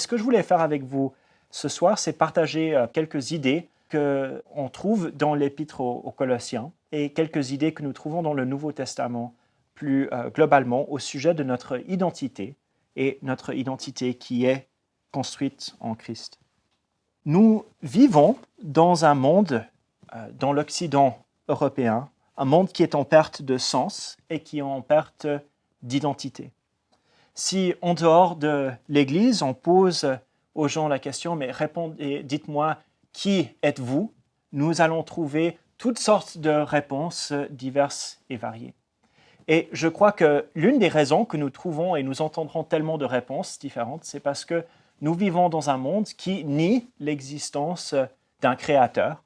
Ce que je voulais faire avec vous ce soir, c'est partager quelques idées qu'on trouve dans l'Épître aux Colossiens et quelques idées que nous trouvons dans le Nouveau Testament plus globalement au sujet de notre identité et notre identité qui est construite en Christ. Nous vivons dans un monde, dans l'Occident européen, un monde qui est en perte de sens et qui est en perte d'identité. Si en dehors de l'Église, on pose aux gens la question, mais répondez, dites-moi, qui êtes-vous? Nous allons trouver toutes sortes de réponses diverses et variées. Et je crois que l'une des raisons que nous trouvons et nous entendrons tellement de réponses différentes, c'est parce que nous vivons dans un monde qui nie l'existence d'un créateur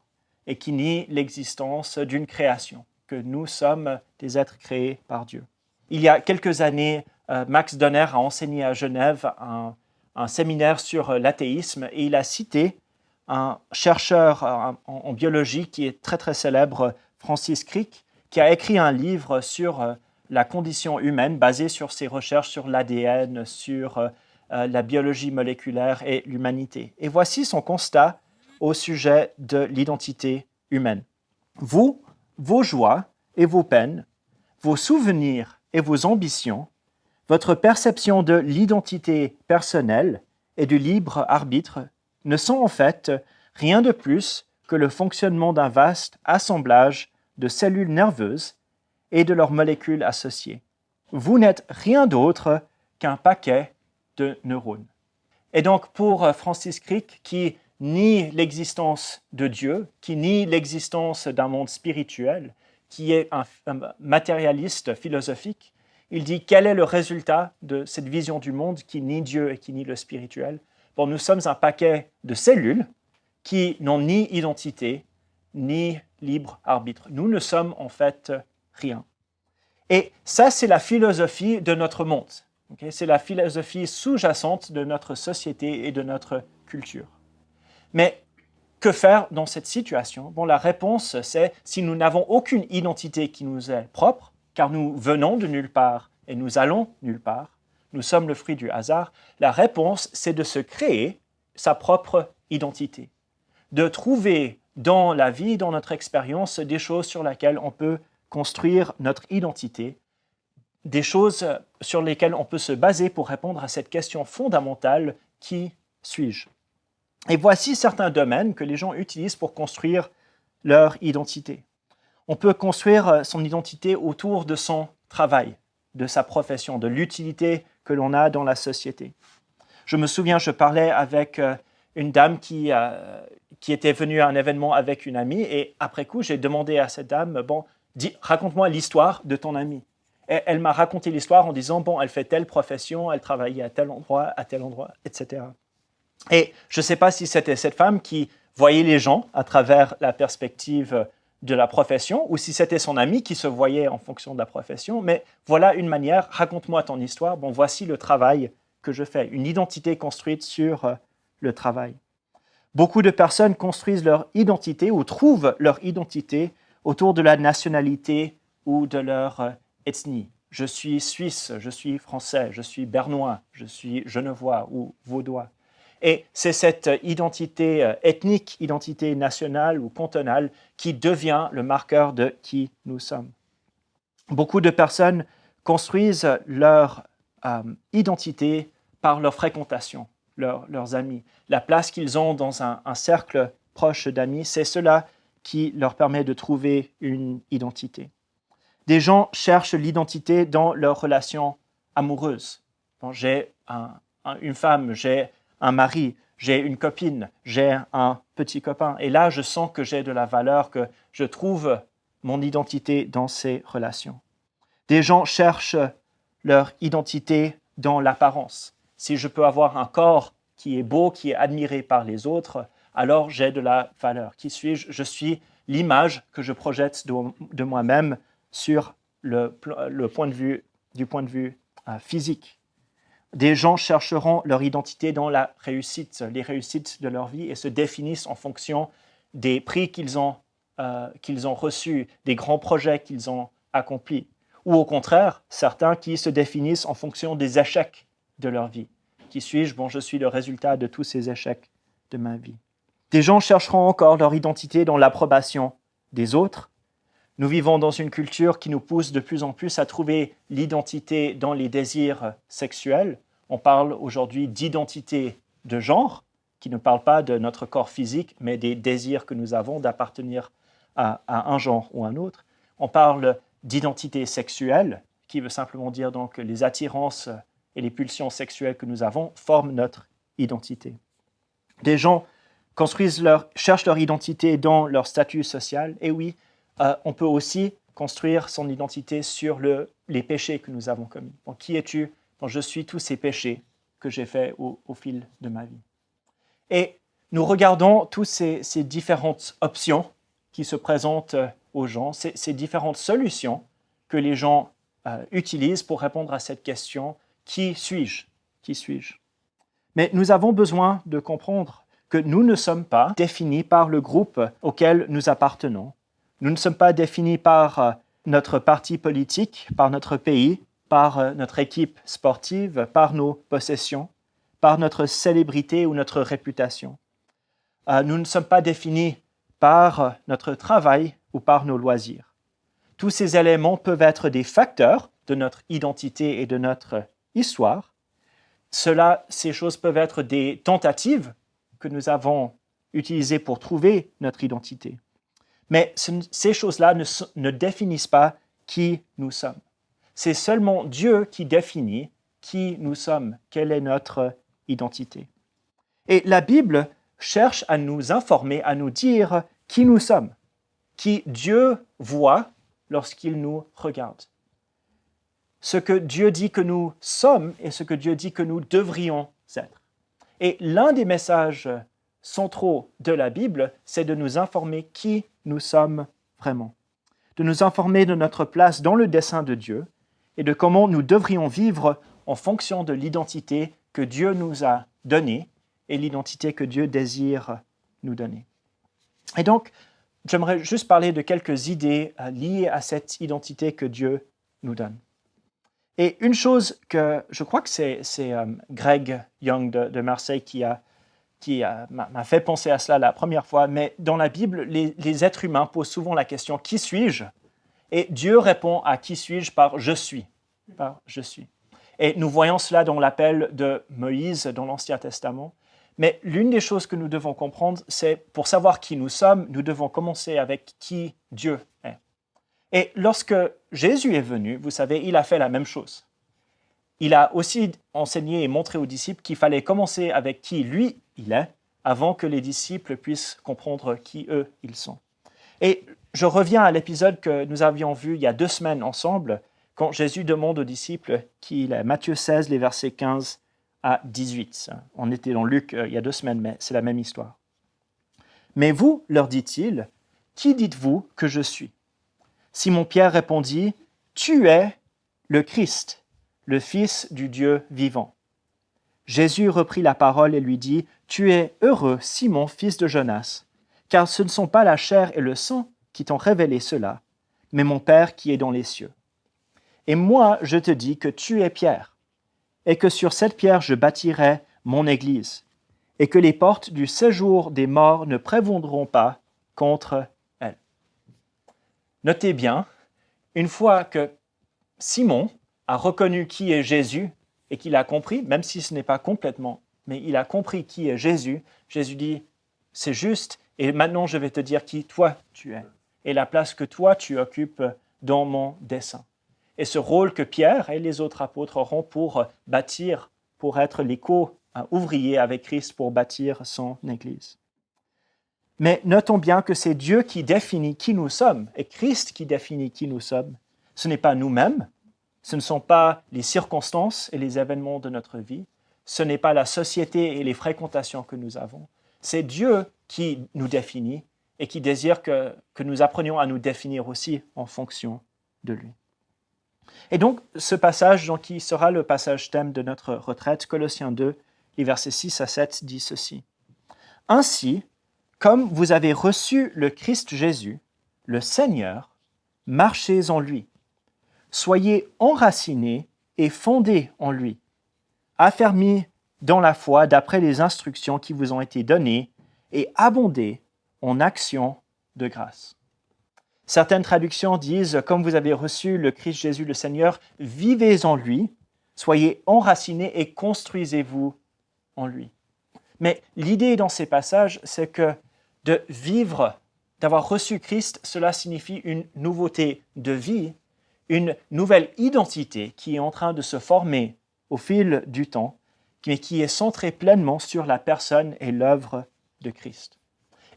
et qui nie l'existence d'une création, que nous sommes des êtres créés par Dieu. Il y a quelques années, Max Donner a enseigné à Genève un séminaire sur l'athéisme et il a cité un chercheur en biologie qui est très très célèbre, Francis Crick, qui a écrit un livre sur la condition humaine basé sur ses recherches sur l'ADN, sur la biologie moléculaire et l'humanité. Et voici son constat au sujet de l'identité humaine. Vous, vos joies et vos peines, vos souvenirs et vos ambitions, votre perception de l'identité personnelle et du libre arbitre ne sont en fait rien de plus que le fonctionnement d'un vaste assemblage de cellules nerveuses et de leurs molécules associées. Vous n'êtes rien d'autre qu'un paquet de neurones. Et donc pour Francis Crick, qui nie l'existence de Dieu, qui nie l'existence d'un monde spirituel, qui est un matérialiste philosophique, il dit quel est le résultat de cette vision du monde qui nie Dieu et qui nie le spirituel? Bon, nous sommes un paquet de cellules qui n'ont ni identité, ni libre arbitre. Nous ne sommes en fait rien. Et ça, c'est la philosophie de notre monde. Okay? C'est la philosophie sous-jacente de notre société et de notre culture. Mais que faire dans cette situation? Bon, la réponse, c'est si nous n'avons aucune identité qui nous est propre, car nous venons de nulle part et nous allons nulle part, nous sommes le fruit du hasard, la réponse, c'est de se créer sa propre identité, de trouver dans la vie, dans notre expérience, des choses sur lesquelles on peut construire notre identité, des choses sur lesquelles on peut se baser pour répondre à cette question fondamentale, qui suis-je? Et voici certains domaines que les gens utilisent pour construire leur identité. On peut construire son identité autour de son travail, de sa profession, de l'utilité que l'on a dans la société. Je me souviens, je parlais avec une dame qui était venue à un événement avec une amie et après coup, j'ai demandé à cette dame, bon, raconte-moi l'histoire de ton amie. Et elle m'a raconté l'histoire en disant, bon, elle fait telle profession, elle travaillait à tel endroit, etc. Et je ne sais pas si c'était cette femme qui voyait les gens à travers la perspective de la profession ou si c'était son ami qui se voyait en fonction de la profession. Mais voilà une manière, raconte-moi ton histoire. Bon, voici le travail que je fais, une identité construite sur le travail. Beaucoup de personnes construisent leur identité ou trouvent leur identité autour de la nationalité ou de leur ethnie. Je suis suisse, je suis français, je suis bernois, je suis genevois ou vaudois. Et c'est cette identité ethnique, identité nationale ou cantonale qui devient le marqueur de qui nous sommes. Beaucoup de personnes construisent leur identité par leur fréquentation, leurs amis. La place qu'ils ont dans un cercle proche d'amis, c'est cela qui leur permet de trouver une identité. Des gens cherchent l'identité dans leurs relations amoureuses. Bon, j'ai une femme, j'ai un mari, j'ai une copine, j'ai un petit copain. Et là, je sens que j'ai de la valeur, que je trouve mon identité dans ces relations. Des gens cherchent leur identité dans l'apparence. Si je peux avoir un corps qui est beau, qui est admiré par les autres, alors j'ai de la valeur. Qui suis-je? Je suis l'image que je projette de moi-même sur du point de vue physique. Des gens chercheront leur identité dans la réussite, les réussites de leur vie et se définissent en fonction des prix qu'ils ont reçus, des grands projets qu'ils ont accomplis. Ou au contraire, certains qui se définissent en fonction des échecs de leur vie, Qui suis-je? Bon, je suis le résultat de tous ces échecs de ma vie. Des gens chercheront encore leur identité dans l'approbation des autres. Nous vivons dans une culture qui nous pousse de plus en plus à trouver l'identité dans les désirs sexuels. On parle aujourd'hui d'identité de genre, qui ne parle pas de notre corps physique, mais des désirs que nous avons d'appartenir à un genre ou un autre. On parle d'identité sexuelle, qui veut simplement dire donc que les attirances et les pulsions sexuelles que nous avons forment notre identité. Des gens cherchent leur identité dans leur statut social, et oui, on peut aussi construire son identité sur les péchés que nous avons commis. Donc, qui es-tu? Donc, je suis tous ces péchés que j'ai faits au fil de ma vie. Et nous regardons toutes ces différentes options qui se présentent aux gens, ces différentes solutions que les gens utilisent pour répondre à cette question « Qui suis-je? Qui suis-je » Mais nous avons besoin de comprendre que nous ne sommes pas définis par le groupe auquel nous appartenons. Nous ne sommes pas définis par notre parti politique, par notre pays, par notre équipe sportive, par nos possessions, par notre célébrité ou notre réputation. Nous ne sommes pas définis par notre travail ou par nos loisirs. Tous ces éléments peuvent être des facteurs de notre identité et de notre histoire. Ces choses peuvent être des tentatives que nous avons utilisées pour trouver notre identité. Mais ces choses-là ne définissent pas qui nous sommes. C'est seulement Dieu qui définit qui nous sommes, quelle est notre identité. Et la Bible cherche à nous informer, à nous dire qui nous sommes, qui Dieu voit lorsqu'il nous regarde. Ce que Dieu dit que nous sommes et ce que Dieu dit que nous devrions être. Et l'un des messages centraux de la Bible, c'est de nous informer qui nous sommes vraiment, de nous informer de notre place dans le dessein de Dieu et de comment nous devrions vivre en fonction de l'identité que Dieu nous a donnée et l'identité que Dieu désire nous donner. Et donc, j'aimerais juste parler de quelques idées liées à cette identité que Dieu nous donne. Et une chose que je crois que c'est Greg Young de Marseille qui m'a fait penser à cela la première fois, mais dans la Bible, les êtres humains posent souvent la question « Qui suis-je » Et Dieu répond à « Qui suis-je » par « Je suis ». Par « Je suis ». Et nous voyons cela dans l'appel de Moïse dans l'Ancien Testament. Mais l'une des choses que nous devons comprendre, c'est pour savoir qui nous sommes, nous devons commencer avec qui Dieu est. Et lorsque Jésus est venu, vous savez, il a fait la même chose. Il a aussi enseigné et montré aux disciples qu'il fallait commencer avec qui lui, il est, avant que les disciples puissent comprendre qui eux, ils sont. Et je reviens à l'épisode que nous avions vu il y a 2 semaines ensemble, quand Jésus demande aux disciples qui il est. Matthieu 16, les versets 15 à 18. On était dans Luc il y a 2 semaines, mais c'est la même histoire. « Mais vous, leur dit-il, qui dites-vous que je suis ?» Simon-Pierre répondit, « Tu es le Christ, le Fils du Dieu vivant. » Jésus reprit la parole et lui dit, « Tu es heureux, Simon, fils de Jonas, car ce ne sont pas la chair et le sang qui t'ont révélé cela, mais mon Père qui est dans les cieux. Et moi, je te dis que tu es Pierre, et que sur cette pierre je bâtirai mon Église, et que les portes du séjour des morts ne prévaudront pas contre elle. » Notez bien, une fois que Simon a reconnu qui est Jésus et qu'il a compris, même si ce n'est pas complètement, mais il a compris qui est Jésus, Jésus dit, c'est juste, et maintenant je vais te dire qui toi tu es, et la place que toi tu occupes dans mon dessein. Et ce rôle que Pierre et les autres apôtres auront pour bâtir, pour être les co-ouvriers avec Christ pour bâtir son Église. Mais notons bien que c'est Dieu qui définit qui nous sommes, et Christ qui définit qui nous sommes. Ce n'est pas nous-mêmes, ce ne sont pas les circonstances et les événements de notre vie, ce n'est pas la société et les fréquentations que nous avons. C'est Dieu qui nous définit et qui désire que nous apprenions à nous définir aussi en fonction de lui. Et donc, ce passage, qui sera le passage thème de notre retraite, Colossiens 2, les versets 6 à 7, dit ceci. « Ainsi, comme vous avez reçu le Christ Jésus, le Seigneur, marchez en lui. Soyez enracinés et fondés en lui, affermis dans la foi d'après les instructions qui vous ont été données et abondez en actions de grâce. Certaines traductions disent « Comme vous avez reçu le Christ Jésus le Seigneur, vivez en lui, soyez enracinés et construisez-vous en lui. » Mais l'idée dans ces passages, c'est que de vivre, d'avoir reçu Christ, cela signifie une nouveauté de vie, une nouvelle identité qui est en train de se former au fil du temps, mais qui est centrée pleinement sur la personne et l'œuvre de Christ.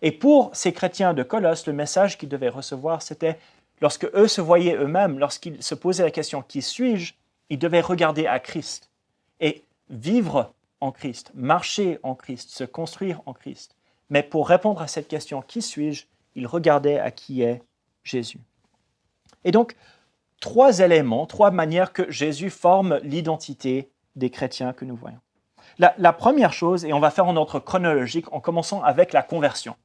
Et pour ces chrétiens de Colosse, le message qu'ils devaient recevoir, c'était lorsque eux se voyaient eux-mêmes, lorsqu'ils se posaient la question « Qui suis-je ?», ils devaient regarder à Christ et vivre en Christ, marcher en Christ, se construire en Christ. Mais pour répondre à cette question « Qui suis-je ?», ils regardaient à qui est Jésus. Et donc, trois éléments, trois manières que Jésus forme l'identité des chrétiens que nous voyons. La première chose, et on va faire en ordre chronologique en commençant avec la conversion.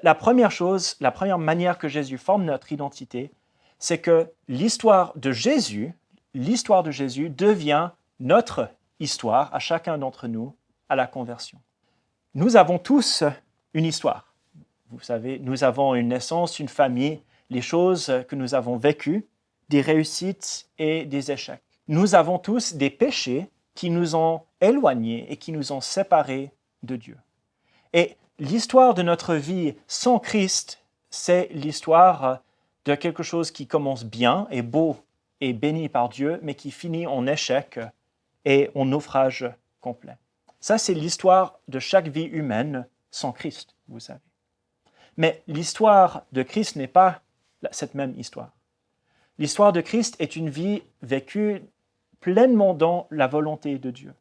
La première chose, la première manière que Jésus forme notre identité, c'est que l'histoire de Jésus devient notre histoire à chacun d'entre nous à la conversion. Nous avons tous une histoire. Vous savez, nous avons une naissance, une famille, les choses que nous avons vécues, des réussites et des échecs. Nous avons tous des péchés qui nous ont éloignés et qui nous ont séparés de Dieu. Et l'histoire de notre vie sans Christ, c'est l'histoire de quelque chose qui commence bien et beau et béni par Dieu, mais qui finit en échec et en naufrage complet. Ça, c'est l'histoire de chaque vie humaine sans Christ, vous savez. Mais l'histoire de Christ n'est pas cette même histoire. L'histoire de Christ est une vie vécue pleinement dans la volonté de Dieu.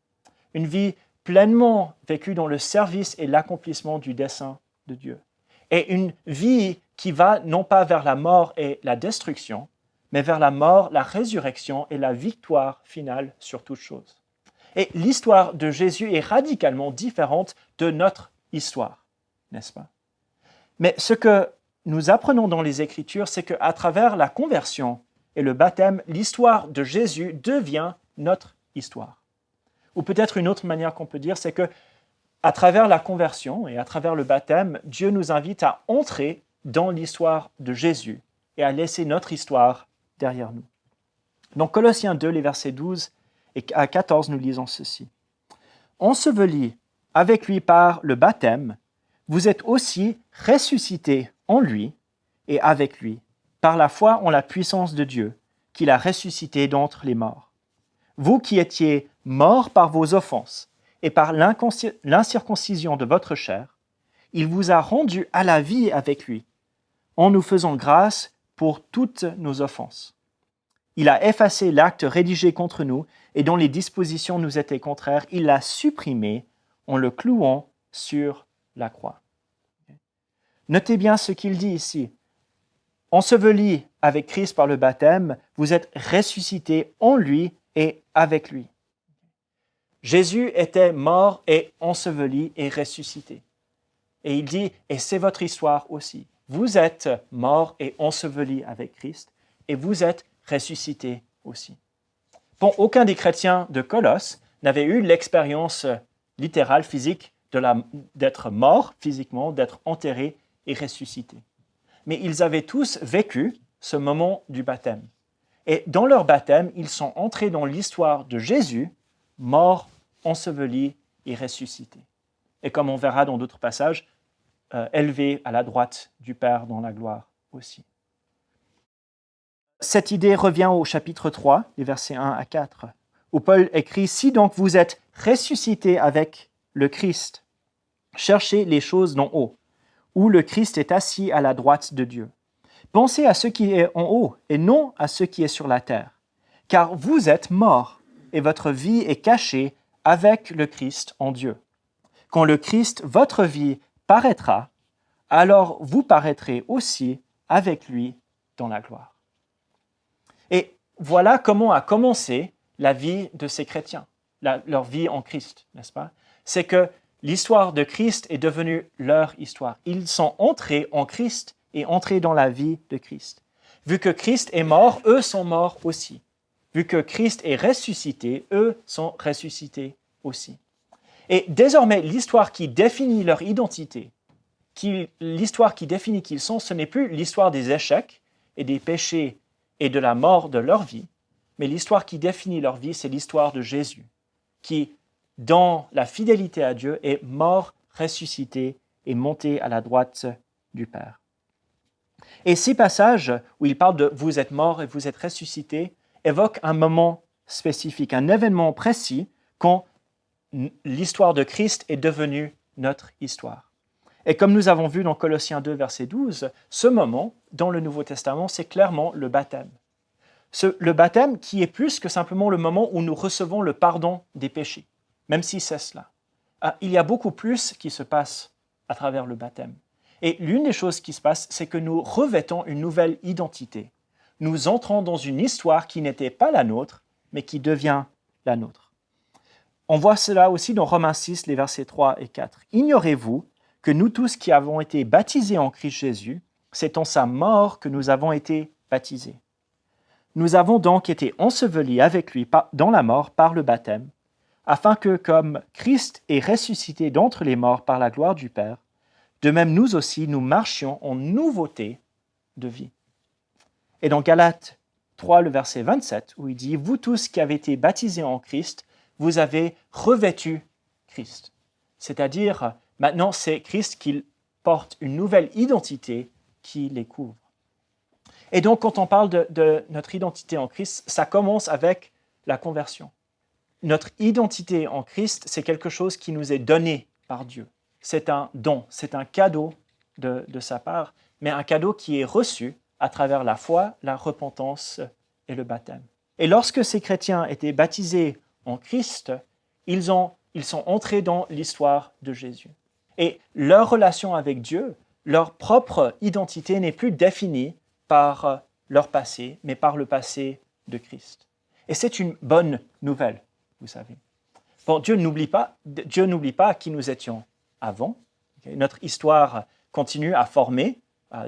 Une vie pleinement vécue dans le service et l'accomplissement du dessein de Dieu. Et une vie qui va non pas vers la mort et la destruction, mais vers la mort, la résurrection et la victoire finale sur toute chose. Et l'histoire de Jésus est radicalement différente de notre histoire, n'est-ce pas? Mais ce que nous apprenons dans les Écritures, c'est qu'à travers la conversion et le baptême, l'histoire de Jésus devient notre histoire. Ou peut-être une autre manière qu'on peut dire, c'est que à travers la conversion et à travers le baptême, Dieu nous invite à entrer dans l'histoire de Jésus et à laisser notre histoire derrière nous. Dans Colossiens 2, les versets 12 et à 14, nous lisons ceci. « Ensevelis avec lui par le baptême, vous êtes aussi ressuscités en lui et avec lui, par la foi en la puissance de Dieu, qu'il a ressuscité d'entre les morts. Vous qui étiez morts par vos offenses et par l'incirconcision de votre chair, il vous a rendus à la vie avec lui, en nous faisant grâce pour toutes nos offenses. Il a effacé l'acte rédigé contre nous et dont les dispositions nous étaient contraires, il l'a supprimé en le clouant sur la croix. » Notez bien ce qu'il dit ici. Ensevelis avec Christ par le baptême, vous êtes ressuscités en lui et avec lui. Jésus était mort et enseveli et ressuscité. Et il dit, et c'est votre histoire aussi. Vous êtes mort et enseveli avec Christ et vous êtes ressuscités aussi. Bon, aucun des chrétiens de Colosse n'avait eu l'expérience littérale, physique, d'être mort physiquement, d'être enterré et ressuscité. Mais ils avaient tous vécu ce moment du baptême. Et dans leur baptême, ils sont entrés dans l'histoire de Jésus, mort, enseveli et ressuscité. Et comme on verra dans d'autres passages, élevé à la droite du Père dans la gloire aussi. Cette idée revient au chapitre 3, les versets 1 à 4, où Paul écrit « Si donc vous êtes ressuscités avec le Christ, cherchez les choses d'en haut, où le Christ est assis à la droite de Dieu. Pensez à ce qui est en haut et non à ce qui est sur la terre, car vous êtes morts et votre vie est cachée avec le Christ en Dieu. Quand le Christ, votre vie, paraîtra, alors vous paraîtrez aussi avec lui dans la gloire. » Et voilà comment a commencé la vie de ces chrétiens, leur vie en Christ, n'est-ce pas? C'est que l'histoire de Christ est devenue leur histoire. Ils sont entrés en Christ et entrés dans la vie de Christ. Vu que Christ est mort, eux sont morts aussi. vu que Christ est ressuscité, eux sont ressuscités aussi. Et désormais, l'histoire qui définit leur identité, l'histoire qui définit qui ils sont, ce n'est plus l'histoire des échecs et des péchés et de la mort de leur vie, mais l'histoire qui définit leur vie, c'est l'histoire de Jésus, qui, dans la fidélité à Dieu, est mort, ressuscité et monté à la droite du Père. Et ces passages où il parle de « vous êtes mort et vous êtes ressuscité » évoquent un moment spécifique, un événement précis quand l'histoire de Christ est devenue notre histoire. Et comme nous avons vu dans Colossiens 2, verset 12, ce moment, dans le Nouveau Testament, c'est clairement le baptême. Le baptême qui est plus que simplement le moment où nous recevons le pardon des péchés, même si c'est cela. Il y a beaucoup plus qui se passe à travers le baptême. Et l'une des choses qui se passe, c'est que nous revêtons une nouvelle identité. Nous entrons dans une histoire qui n'était pas la nôtre, mais qui devient la nôtre. On voit cela aussi dans Romains 6, les versets 3 et 4. « Ignorez-vous que nous tous qui avons été baptisés en Christ Jésus, c'est en sa mort que nous avons été baptisés. Nous avons donc été ensevelis avec lui dans la mort par le baptême, afin que, comme Christ est ressuscité d'entre les morts par la gloire du Père, de même nous aussi, nous marchions en nouveauté de vie. » Et dans Galates 3, le verset 27, où il dit « Vous tous qui avez été baptisés en Christ, vous avez revêtu Christ. » C'est-à-dire, maintenant, c'est Christ qui porte une nouvelle identité qui les couvre. Et donc, quand on parle de notre identité en Christ, ça commence avec la conversion. Notre identité en Christ, c'est quelque chose qui nous est donné par Dieu. C'est un don, c'est un cadeau de sa part, mais un cadeau qui est reçu à travers la foi, la repentance et le baptême. Et lorsque ces chrétiens étaient baptisés en Christ, ils sont entrés dans l'histoire de Jésus. Et leur relation avec Dieu, leur propre identité n'est plus définie par leur passé, mais par le passé de Christ. Et c'est une bonne nouvelle, vous savez. Bon, Dieu n'oublie pas qui nous étions avant. Okay? Notre histoire continue à former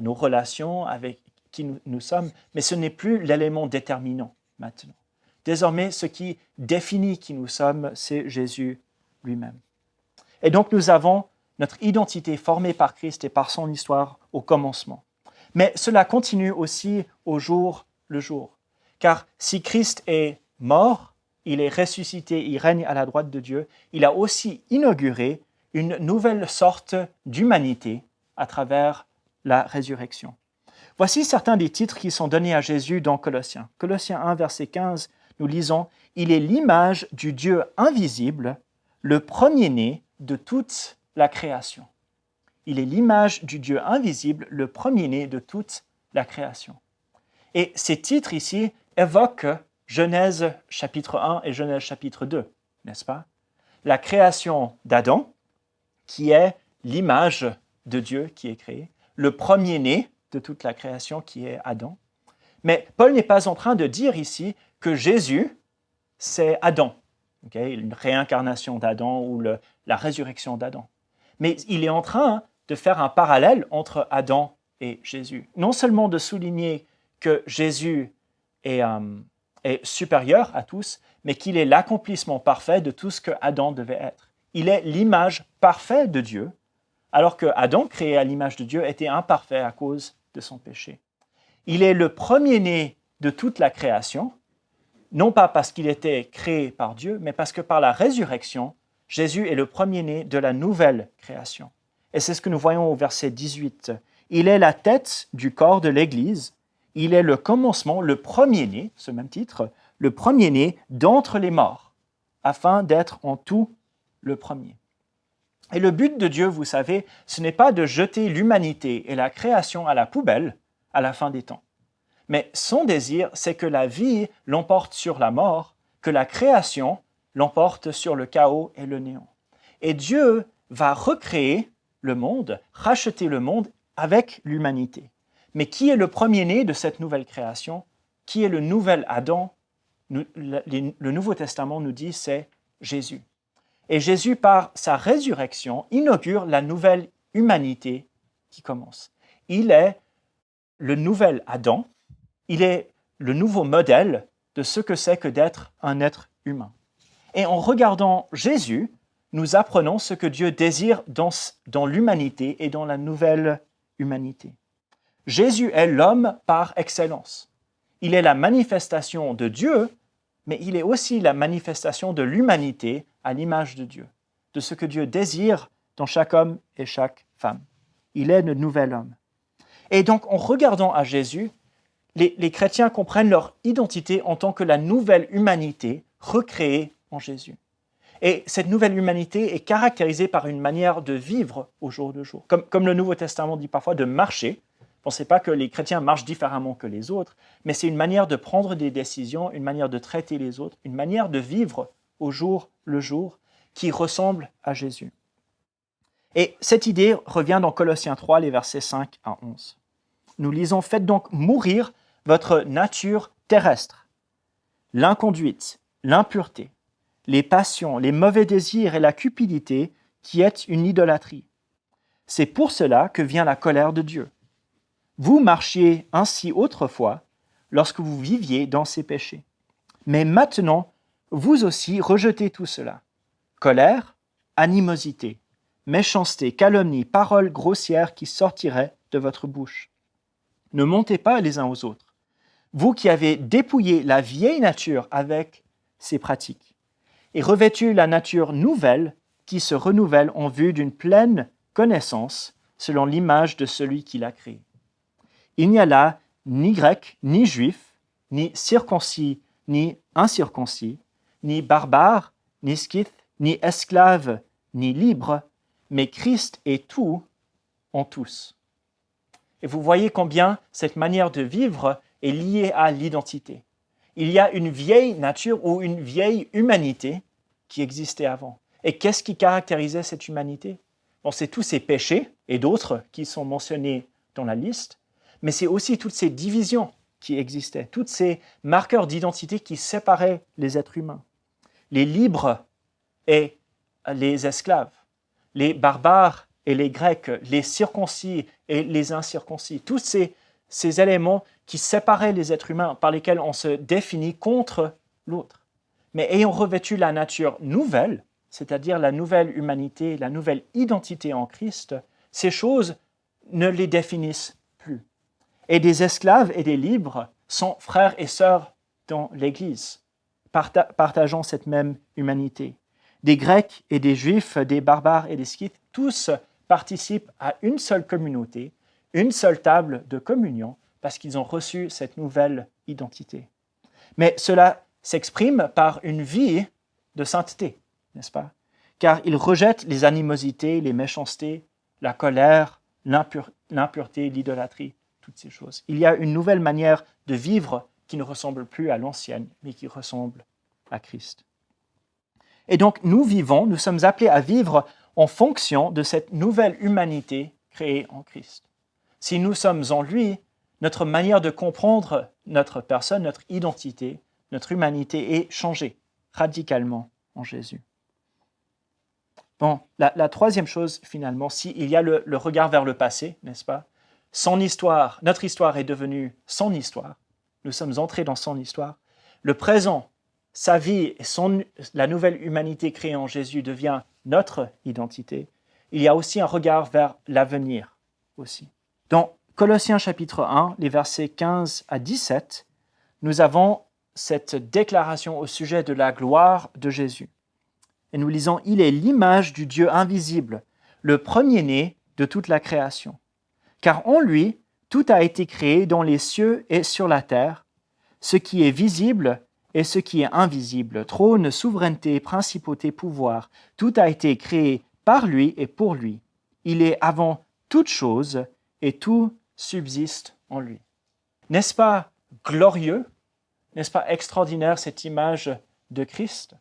nos relations avec qui nous sommes, mais ce n'est plus l'élément déterminant maintenant. Désormais, ce qui définit qui nous sommes, c'est Jésus lui-même. Et donc, nous avons notre identité formée par Christ et par son histoire au commencement. Mais cela continue aussi au jour le jour. Car si Christ est mort, il est ressuscité, il règne à la droite de Dieu, il a aussi inauguré une nouvelle sorte d'humanité à travers la résurrection. Voici certains des titres qui sont donnés à Jésus dans Colossiens. Colossiens 1, verset 15, nous lisons « Il est l'image du Dieu invisible, le premier-né de toute la création. » Il est l'image du Dieu invisible, le premier-né de toute la création. Et ces titres ici évoquent Genèse chapitre 1 et Genèse chapitre 2, n'est-ce pas? La création d'Adam, qui est l'image de Dieu qui est créée, le premier-né de toute la création qui est Adam. Mais Paul n'est pas en train de dire ici que Jésus, c'est Adam, okay? Une réincarnation d'Adam ou la résurrection d'Adam. Mais il est en train de faire un parallèle entre Adam et Jésus. Non seulement de souligner que Jésus est supérieur à tous, mais qu'il est l'accomplissement parfait de tout ce que Adam devait être. Il est l'image parfaite de Dieu, alors que Adam, créé à l'image de Dieu, était imparfait à cause de son péché. Il est le premier-né de toute la création, non pas parce qu'il était créé par Dieu, mais parce que par la résurrection, Jésus est le premier-né de la nouvelle création. Et c'est ce que nous voyons au verset 18. Il est la tête du corps de l'Église, il est le commencement, le premier-né, ce même titre, le premier-né d'entre les morts, afin d'être en tout le premier. Et le but de Dieu, vous savez, ce n'est pas de jeter l'humanité et la création à la poubelle à la fin des temps. Mais son désir, c'est que la vie l'emporte sur la mort, que la création l'emporte sur le chaos et le néant. Et Dieu va recréer le monde, racheter le monde avec l'humanité. Mais qui est le premier-né de cette nouvelle création? Qui est le nouvel Adam? Le Nouveau Testament nous dit c'est Jésus. Et Jésus, par sa résurrection, inaugure la nouvelle humanité qui commence. Il est le nouvel Adam, il est le nouveau modèle de ce que c'est que d'être un être humain. Et en regardant Jésus, nous apprenons ce que Dieu désire dans l'humanité et dans la nouvelle humanité. Jésus est l'homme par excellence. Il est la manifestation de Dieu, mais il est aussi la manifestation de l'humanité à l'image de Dieu, de ce que Dieu désire dans chaque homme et chaque femme. Il est le nouvel homme. Et donc, en regardant à Jésus, les chrétiens comprennent leur identité en tant que la nouvelle humanité recréée en Jésus. Et cette nouvelle humanité est caractérisée par une manière de vivre au jour le jour. Comme le Nouveau Testament dit parfois de marcher. Pensez pas que les chrétiens marchent différemment que les autres, mais c'est une manière de prendre des décisions, une manière de traiter les autres, une manière de vivre au jour le jour qui ressemble à Jésus. Et cette idée revient dans Colossiens 3, les versets 5 à 11. Nous lisons « Faites donc mourir votre nature terrestre, l'inconduite, l'impureté, les passions, les mauvais désirs et la cupidité qui est une idolâtrie. C'est pour cela que vient la colère de Dieu. Vous marchiez ainsi autrefois lorsque vous viviez dans ces péchés. Mais maintenant, vous aussi rejetez tout cela. Colère, animosité, méchanceté, calomnie, paroles grossières qui sortiraient de votre bouche. Ne montez pas les uns aux autres. Vous qui avez dépouillé la vieille nature avec ses pratiques, et revêtu la nature nouvelle qui se renouvelle en vue d'une pleine connaissance selon l'image de celui qui l'a créée. Il n'y a là ni grec, ni juif, ni circoncis, ni incirconcis, ni barbare, ni scythe, ni esclave, ni libre, mais Christ est tout en tous. Et vous voyez combien cette manière de vivre est liée à l'identité. Il y a une vieille nature ou une vieille humanité qui existait avant. Et qu'est-ce qui caractérisait cette humanité? Bon, c'est tous ces péchés et d'autres qui sont mentionnés dans la liste, mais c'est aussi toutes ces divisions qui existaient, tous ces marqueurs d'identité qui séparaient les êtres humains. Les libres et les esclaves, les barbares et les grecs, les circoncis et les incirconcis, tous ces éléments qui séparaient les êtres humains par lesquels on se définit contre l'autre. Mais ayant revêtu la nature nouvelle, c'est-à-dire la nouvelle humanité, la nouvelle identité en Christ, ces choses ne les définissent plus. Et des esclaves et des libres sont frères et sœurs dans l'Église, partageant cette même humanité. Des Grecs et des Juifs, des barbares et des Scythes, tous participent à une seule communauté, une seule table de communion, parce qu'ils ont reçu cette nouvelle identité. Mais cela s'exprime par une vie de sainteté, n'est-ce pas? Car ils rejettent les animosités, les méchancetés, la colère, l'impureté, l'idolâtrie, toutes ces choses. Il y a une nouvelle manière de vivre qui ne ressemble plus à l'ancienne, mais qui ressemble à Christ. Et donc, nous sommes appelés à vivre en fonction de cette nouvelle humanité créée en Christ. Si nous sommes en lui, notre manière de comprendre notre personne, notre identité, notre humanité est changée radicalement en Jésus. Bon, la troisième chose, finalement, il y a le regard vers le passé, n'est-ce pas? Son histoire, notre histoire est devenue son histoire. Nous sommes entrés dans son histoire. Le présent, sa vie, la nouvelle humanité créée en Jésus devient notre identité. Il y a aussi un regard vers l'avenir aussi. Dans Colossiens chapitre 1, les versets 15 à 17, nous avons cette déclaration au sujet de la gloire de Jésus. Et nous lisons « Il est l'image du Dieu invisible, le premier-né de toute la création. Car en lui, tout a été créé dans les cieux et sur la terre, ce qui est visible et ce qui est invisible, trône, souveraineté, principauté, pouvoir. Tout a été créé par lui et pour lui. Il est avant toute chose et tout subsiste en lui. » N'est-ce pas glorieux? N'est-ce pas extraordinaire cette image de Christ?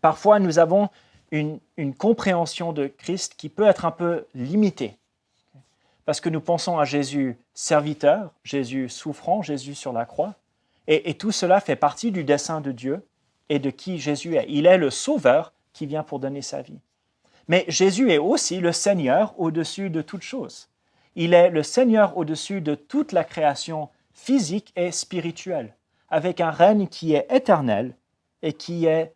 Parfois, nous avons une compréhension de Christ qui peut être un peu limitée. Parce que nous pensons à Jésus serviteur, Jésus souffrant, Jésus sur la croix. Et tout cela fait partie du dessein de Dieu et de qui Jésus est. Il est le Sauveur qui vient pour donner sa vie. Mais Jésus est aussi le Seigneur au-dessus de toute chose. Il est le Seigneur au-dessus de toute la création physique et spirituelle. avec un règne qui est éternel et qui est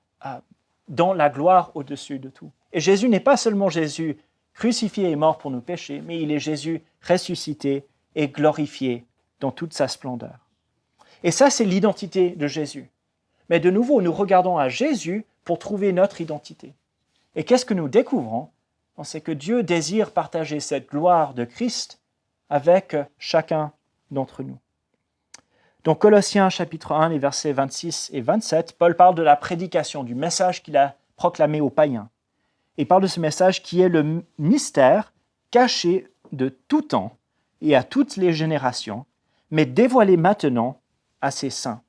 dans la gloire au-dessus de tout. Et Jésus n'est pas seulement Jésus crucifié et mort pour nos péchés, mais il est Jésus ressuscité et glorifié dans toute sa splendeur. Et ça, c'est l'identité de Jésus. Mais de nouveau, nous regardons à Jésus pour trouver notre identité. Et qu'est-ce que nous découvrons? C'est que Dieu désire partager cette gloire de Christ avec chacun d'entre nous. Donc Colossiens chapitre 1, les versets 26 et 27, Paul parle de la prédication, du message qu'il a proclamé aux païens. Il parle de ce message qui est le mystère caché de tout temps et à toutes les générations, mais dévoilé maintenant à ses saints,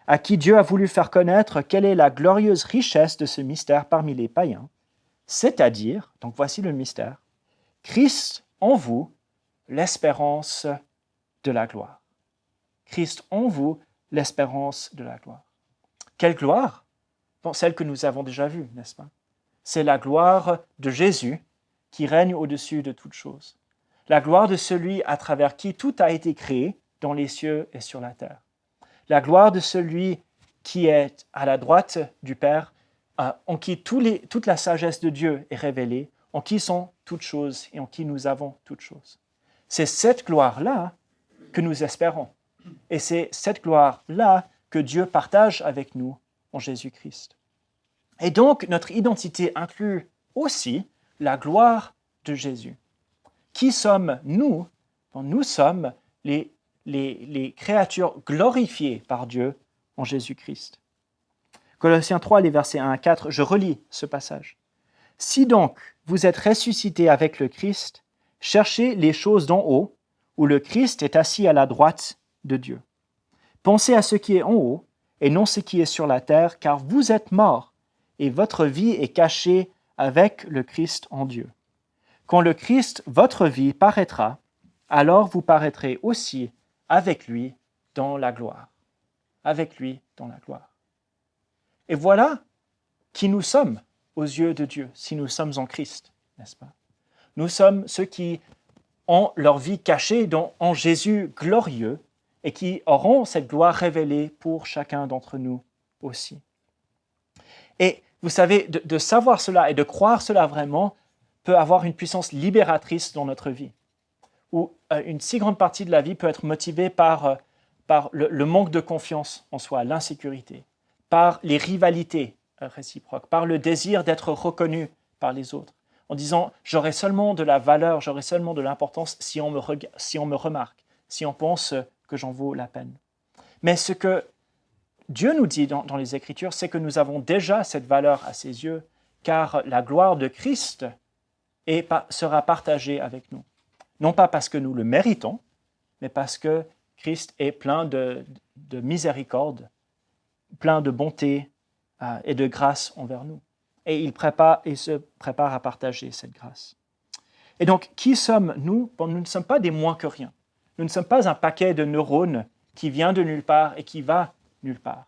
à qui Dieu a voulu faire connaître quelle est la glorieuse richesse de ce mystère parmi les païens, c'est-à-dire, donc voici le mystère, Christ en vous, l'espérance de la gloire. Christ en vous, l'espérance de la gloire. Quelle gloire? Bon, celle que nous avons déjà vue, n'est-ce pas? C'est la gloire de Jésus qui règne au-dessus de toutes choses. La gloire de celui à travers qui tout a été créé dans les cieux et sur la terre. La gloire de celui qui est à la droite du Père, en qui toute la sagesse de Dieu est révélée, en qui sont toutes choses et en qui nous avons toutes choses. C'est cette gloire-là que nous espérons. Et c'est cette gloire-là que Dieu partage avec nous en Jésus-Christ. Et donc, notre identité inclut aussi la gloire de Jésus. Qui sommes-nous? Nous sommes les créatures glorifiées par Dieu en Jésus-Christ. Colossiens 3, les versets 1 à 4, je relis ce passage. « Si donc vous êtes ressuscités avec le Christ, cherchez les choses d'en haut, où le Christ est assis à la droite de Dieu. Pensez à ce qui est en haut, et non ce qui est sur la terre, car vous êtes morts, et votre vie est cachée avec le Christ en Dieu. Quand le Christ, votre vie, paraîtra, alors vous paraîtrez aussi avec lui dans la gloire. » Avec lui dans la gloire. Et voilà qui nous sommes aux yeux de Dieu, si nous sommes en Christ, n'est-ce pas? Nous sommes ceux qui ont leur vie cachée en Jésus glorieux et qui auront cette gloire révélée pour chacun d'entre nous aussi. Et vous savez, de savoir cela et de croire cela vraiment peut avoir une puissance libératrice dans notre vie, où une si grande partie de la vie peut être motivée par le manque de confiance en soi, l'insécurité, par les rivalités réciproques, par le désir d'être reconnu par les autres, en disant « j'aurai seulement de la valeur, j'aurai seulement de l'importance si on me remarque, si on pense que j'en vaux la peine. » Mais ce que Dieu nous dit dans les Écritures, c'est que nous avons déjà cette valeur à ses yeux, car la gloire de Christ sera partagée avec nous. Non pas parce que nous le méritons, mais parce que Christ est plein de miséricorde, plein de bonté et de grâce envers nous. Et il se prépare à partager cette grâce. Et donc, qui sommes-nous? Bon, nous ne sommes pas des moins que rien. Nous ne sommes pas un paquet de neurones qui vient de nulle part et qui va nulle part.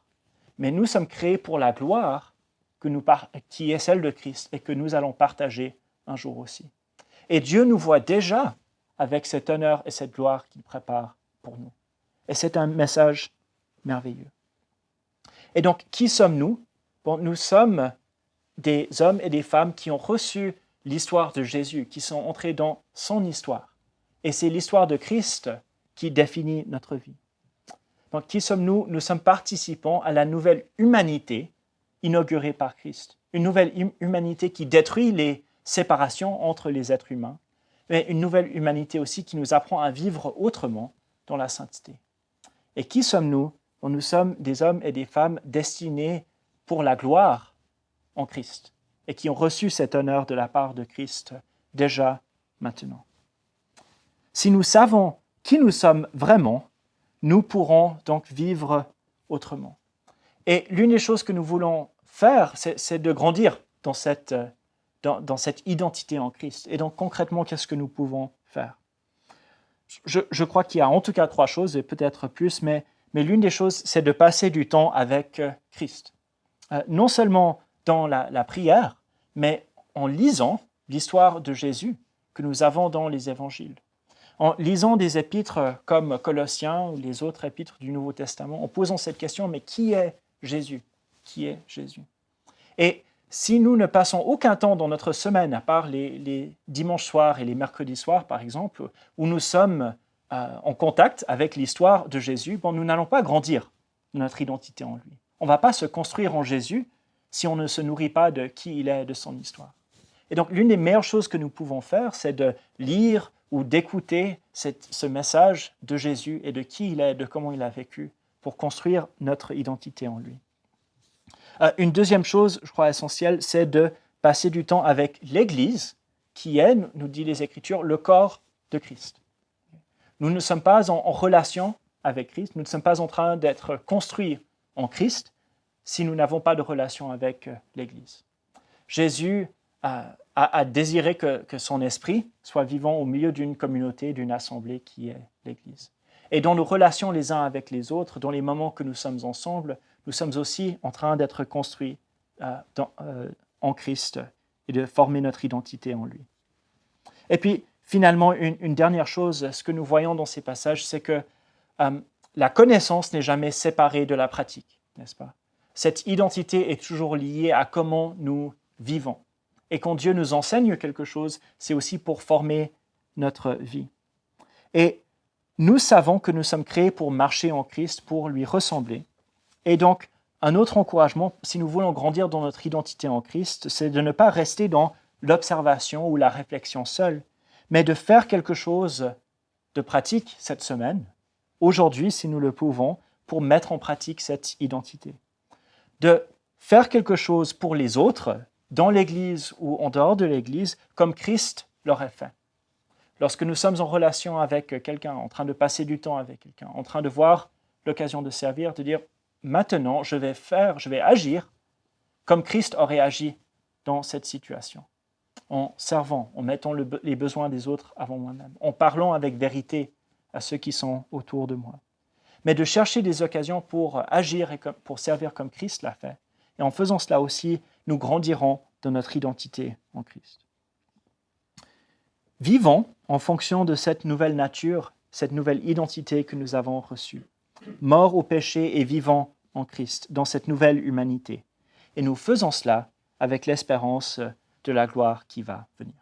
Mais nous sommes créés pour la gloire qui est celle de Christ et que nous allons partager un jour aussi. Et Dieu nous voit déjà avec cet honneur et cette gloire qu'il prépare pour nous. Et c'est un message merveilleux. Et donc, qui sommes-nous? Bon, nous sommes des hommes et des femmes qui ont reçu l'histoire de Jésus, qui sont entrés dans son histoire. Et c'est l'histoire de Christ qui définit notre vie. Donc, qui sommes-nous? Nous sommes participants à la nouvelle humanité inaugurée par Christ. Une nouvelle humanité qui détruit les séparations entre les êtres humains, mais une nouvelle humanité aussi qui nous apprend à vivre autrement dans la sainteté. Et qui sommes-nous? Nous sommes des hommes et des femmes destinés pour la gloire en Christ et qui ont reçu cet honneur de la part de Christ déjà maintenant. Si nous savons qui nous sommes vraiment, nous pourrons donc vivre autrement. Et l'une des choses que nous voulons faire, c'est de grandir dans cette identité en Christ. Et donc concrètement, qu'est-ce que nous pouvons faire? Je crois qu'il y a en tout cas 3 choses, et peut-être plus, mais l'une des choses, c'est de passer du temps avec Christ. Non seulement dans la prière, mais en lisant l'histoire de Jésus que nous avons dans les évangiles. En lisant des épîtres comme Colossiens ou les autres épîtres du Nouveau Testament, en posant cette question, mais qui est Jésus? Qui est Jésus? Et si nous ne passons aucun temps dans notre semaine, à part les dimanches soirs et les mercredis soirs, par exemple, où nous sommes en contact avec l'histoire de Jésus, nous n'allons pas grandir notre identité en lui. On ne va pas se construire en Jésus si on ne se nourrit pas de qui il est et de son histoire. Et donc, l'une des meilleures choses que nous pouvons faire, c'est de lire ou d'écouter ce message de Jésus et de qui il est, de comment il a vécu, pour construire notre identité en lui. Une deuxième chose, je crois, essentielle, c'est de passer du temps avec l'Église, qui est, nous dit les Écritures, le corps de Christ. Nous ne sommes pas en relation avec Christ, nous ne sommes pas en train d'être construits en Christ si nous n'avons pas de relation avec l'Église. Jésus a désiré que son esprit soit vivant au milieu d'une communauté, d'une assemblée qui est l'Église. Et dans nos relations les uns avec les autres, dans les moments que nous sommes ensemble, nous sommes aussi en train d'être construits en Christ et de former notre identité en lui. Et puis, finalement, une dernière chose, ce que nous voyons dans ces passages, c'est que la connaissance n'est jamais séparée de la pratique, n'est-ce pas? Cette identité est toujours liée à comment nous vivons. Et quand Dieu nous enseigne quelque chose, c'est aussi pour former notre vie. Et nous savons que nous sommes créés pour marcher en Christ, pour lui ressembler. Et donc, un autre encouragement, si nous voulons grandir dans notre identité en Christ, c'est de ne pas rester dans l'observation ou la réflexion seule, mais de faire quelque chose de pratique cette semaine, aujourd'hui, si nous le pouvons, pour mettre en pratique cette identité. De faire quelque chose pour les autres, dans l'Église ou en dehors de l'Église, comme Christ l'aurait fait. Lorsque nous sommes en relation avec quelqu'un, en train de passer du temps avec quelqu'un, en train de voir l'occasion de servir, de dire « Maintenant, je vais agir comme Christ aurait agi dans cette situation, en servant, en mettant les besoins des autres avant moi-même, en parlant avec vérité à ceux qui sont autour de moi. » Mais de chercher des occasions pour agir et pour servir comme Christ l'a fait. Et en faisant cela aussi, nous grandirons dans notre identité en Christ. Vivons en fonction de cette nouvelle nature, cette nouvelle identité que nous avons reçue. Morts au péché et vivants en Christ, dans cette nouvelle humanité. Et nous faisons cela avec l'espérance de la gloire qui va venir.